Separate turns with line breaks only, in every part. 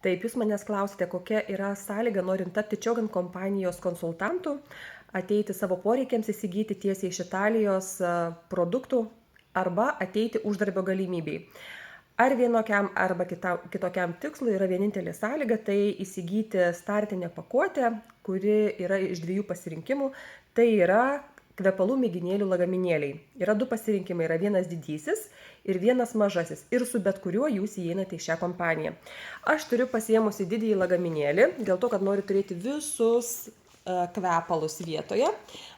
Taip, jūs manęs klausite, kokia yra sąlyga, norint tapti Čiogan kompanijos konsultantu, ateiti savo poreikiams įsigyti tiesiai iš Italijos produktų arba ateiti uždarbio galimybei. Ar vienokiam arba kitokiam tikslui yra vienintelė sąlyga, tai įsigyti startinę pakuotę, kuri yra iš 2 pasirinkimų. Tai yra kvepalų mėginėlių lagaminėliai. Yra 2 pasirinkimai, yra vienas didysis ir vienas mažasis. Ir su bet kuriuo jūs įeinate į šią kompaniją. Aš turiu pasiėmusi didįjį lagaminėlį, dėl to, kad noriu turėti visus kvepalus vietoje.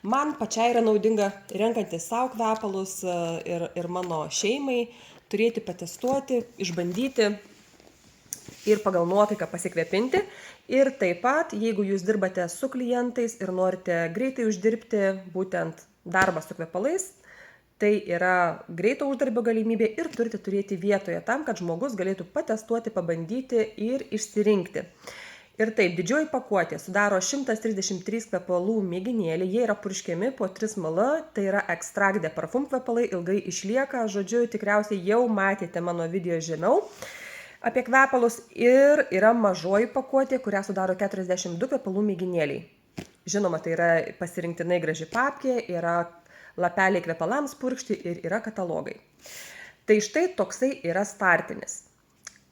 Man pačiai yra naudinga renkantis savo kvepalus ir mano šeimai turėti, patestuoti, išbandyti ir pagal nuotaiką pasikvėpinti. Ir taip pat, jeigu jūs dirbate su klientais ir norite greitai uždirbti būtent darbą su kvepalais, tai yra greito uždarbio galimybė ir turite turėti vietoje tam, kad žmogus galėtų patestuoti, pabandyti ir išsirinkti. Ir taip, didžioji pakuotė sudaro 133 kvepalų mėginėliai, jie yra purškiami po 3 ml, tai yra Extract de Parfum kvepalai, ilgai išlieka, žodžiu, tikriausiai jau matėte mano video žemiau apie kvepalus. Ir yra mažoji pakuotė, kurią sudaro 42 kvepalų mėginėliai. Žinoma, tai yra pasirinktinai graži papkė, yra lapeliai kvepalams purkšti ir yra katalogai. Tai štai toksai yra startinis.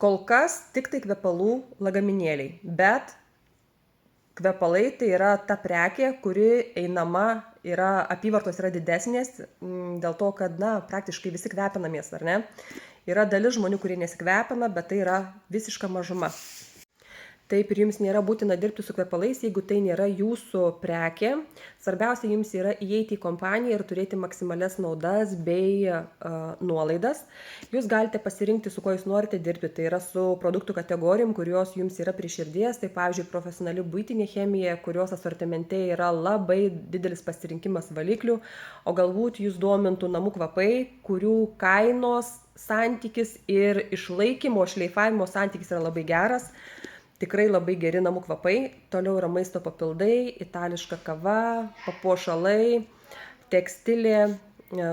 Kol kas tik tai kvepalų lagaminėliai, bet kvepalai tai yra ta prekė, kuri einama, apyvartos yra didesnės, dėl to, kad, praktiškai visi kvepinamės, ar ne? Yra dalis žmonių, kurie nesikvepina, bet tai yra visiška mažuma. Taip, ir jums nėra būtina dirbti su kvepalais, jeigu tai nėra jūsų prekė. Svarbiausia jums yra įeiti į kompaniją ir turėti maksimalias naudas bei nuolaidas. Jūs galite pasirinkti, su kuo jūs norite dirbti. Tai yra su produktų kategorijom, kurios jums yra prie širdies. Tai pavyzdžiui, profesionali buitinė chemija, kurios asortimente yra labai didelis pasirinkimas valiklių. O galbūt jūs domintų namų kvapai, kurių kainos santykis ir išlaikymo, šleifavimo santykis yra labai geras. Tikrai labai geri namų kvapai. Toliau yra maisto papildai, itališka kava, papuošalai, tekstilė,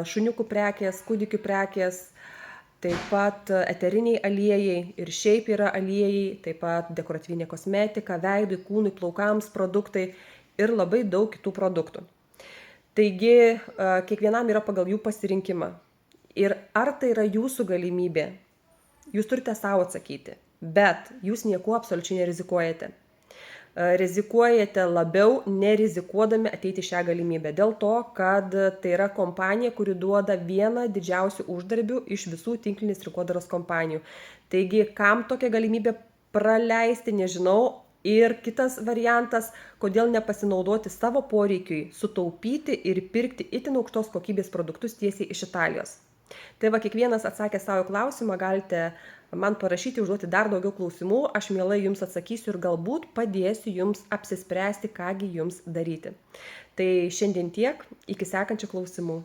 šuniukų prekės, kūdikių prekės, taip pat eteriniai aliejai ir šiaip yra aliejai, taip pat dekoratyvinė kosmetika, veidui, kūnui, plaukams produktai ir labai daug kitų produktų. Taigi, kiekvienam yra pagal jų pasirinkimą. Ir ar tai yra jūsų galimybė, jūs turite savo atsakyti. Bet jūs niekuo absoliučiai nerizikuojate. Rizikuojate labiau nerizikuodami ateiti šią galimybę. Dėl to, kad tai yra kompanija, kuri duoda vieną didžiausių uždarbių iš visų tinklinės rinkodaros kompanijų. Taigi, kam tokią galimybę praleisti, nežinau. Ir kitas variantas, kodėl nepasinaudoti savo poreikiui, sutaupyti ir pirkti itin aukštos kokybės produktus tiesiai iš Italijos. Tai va, kiekvienas atsakę savo klausimą, galite man parašyti, užduoti dar daugiau klausimų, aš mielai jums atsakysiu ir galbūt padėsiu jums apsispręsti, kągi jums daryti. Tai šiandien tiek, iki sekančių klausimų.